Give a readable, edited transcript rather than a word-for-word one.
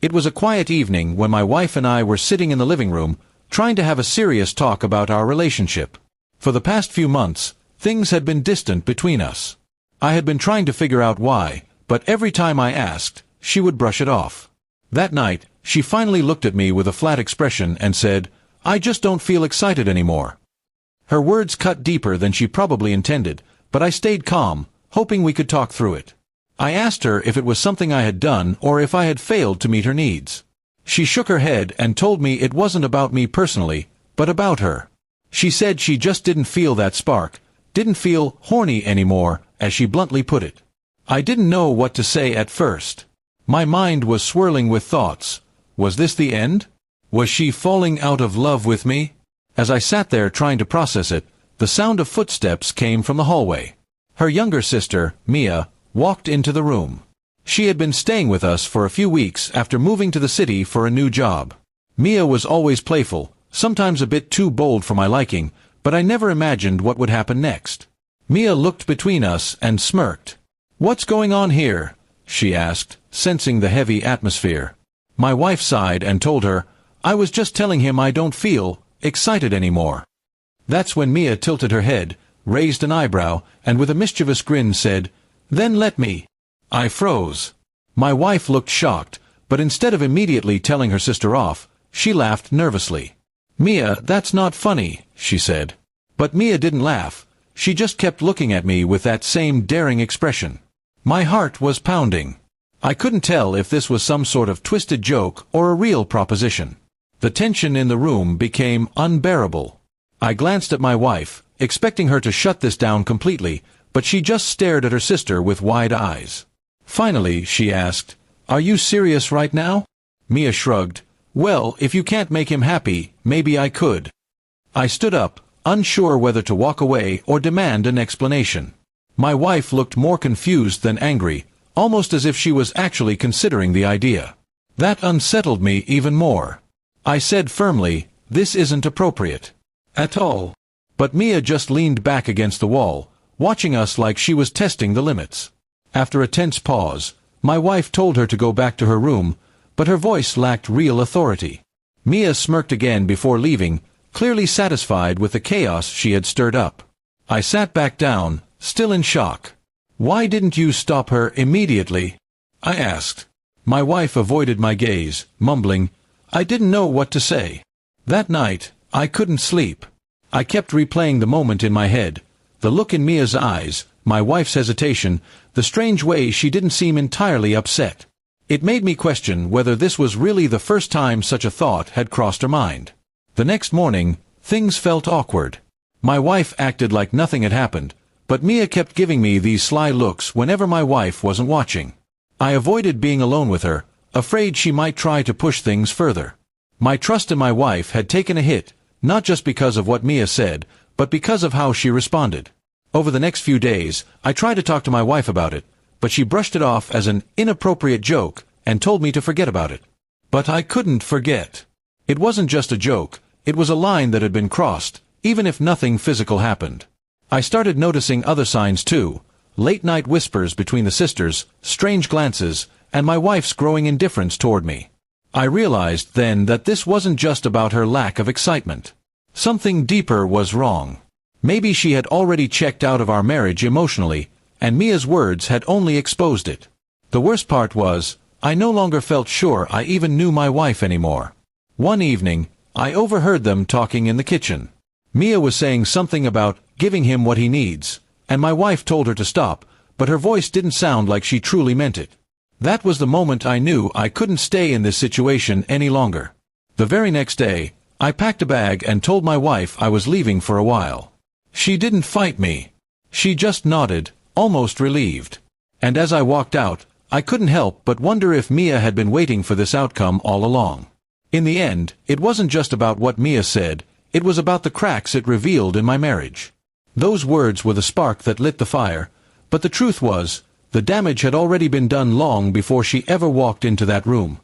It was a quiet evening when my wife and I were sitting in the living room, trying to have a serious talk about our relationship. For the past few months, things had been distant between us. I had been trying to figure out why, but every time I asked, she would brush it off. That night, she finally looked at me with a flat expression and said, "I just don't feel excited anymore." Her words cut deeper than she probably intended, but I stayed calm, hoping we could talk through it. I asked her if it was something I had done or if I had failed to meet her needs. She shook her head and told me it wasn't about me personally, but about her. She said she just didn't feel that spark, didn't feel horny anymore, as she bluntly put it. I didn't know what to say at first. My mind was swirling with thoughts. Was this the end? Was she falling out of love with me? As I sat there trying to process it, the sound of footsteps came from the hallway. Her younger sister, Mia, walked into the room. She had been staying with us for a few weeks after moving to the city for a new job. Mia was always playful, sometimes a bit too bold for my liking, but I never imagined what would happen next. Mia looked between us and smirked. "What's going on here?" she asked, sensing the heavy atmosphere. My wife sighed and told her, "I was just telling him I don't feel excited anymore." That's when Mia tilted her head, raised an eyebrow, and with a mischievous grin said, "Then let me." I froze. My wife looked shocked, but instead of immediately telling her sister off, she laughed nervously. "Mia, that's not funny," she said. But Mia didn't laugh. She just kept looking at me with that same daring expression. My heart was pounding. I couldn't tell if this was some sort of twisted joke or a real proposition. The tension in the room became unbearable. I glanced at my wife, expecting her to shut this down completely, but she just stared at her sister with wide eyes. Finally, she asked, "Are you serious right now?" Mia shrugged. "Well, if you can't make him happy, maybe I could." I stood up, unsure whether to walk away or demand an explanation. My wife looked more confused than angry, almost as if she was actually considering the idea. That unsettled me even more. I said firmly, "This isn't appropriate. At all." But Mia just leaned back against the wall, watching us like she was testing the limits. After a tense pause, my wife told her to go back to her room, but her voice lacked real authority. Mia smirked again before leaving, clearly satisfied with the chaos she had stirred up. I sat back down, still in shock. "Why didn't you stop her immediately?" I asked. My wife avoided my gaze, mumbling, "I didn't know what to say." That night, I couldn't sleep. I kept replaying the moment in my head, the look in Mia's eyes, my wife's hesitation, the strange way she didn't seem entirely upset. It made me question whether this was really the first time such a thought had crossed her mind. The next morning, things felt awkward. My wife acted like nothing had happened, but Mia kept giving me these sly looks whenever my wife wasn't watching. I avoided being alone with her, afraid she might try to push things further. My trust in my wife had taken a hit, not just because of what Mia said, but because of how she responded. Over the next few days, I tried to talk to my wife about it, but she brushed it off as an inappropriate joke and told me to forget about it. But I couldn't forget. It wasn't just a joke, it was a line that had been crossed, even if nothing physical happened. I started noticing other signs too, late-night whispers between the sisters, strange glances, and my wife's growing indifference toward me. I realized then that this wasn't just about her lack of excitement. Something deeper was wrong. Maybe she had already checked out of our marriage emotionally, and Mia's words had only exposed it. The worst part was, I no longer felt sure I even knew my wife anymore. One evening, I overheard them talking in the kitchen. Mia was saying something about giving him what he needs, and my wife told her to stop, but her voice didn't sound like she truly meant it. That was the moment I knew I couldn't stay in this situation any longer. The very next day, I packed a bag and told my wife I was leaving for a while. She didn't fight me. She just nodded, almost relieved. And as I walked out, I couldn't help but wonder if Mia had been waiting for this outcome all along. In the end, it wasn't just about what Mia said, it was about the cracks it revealed in my marriage. Those words were the spark that lit the fire, but the truth was, the damage had already been done long before she ever walked into that room.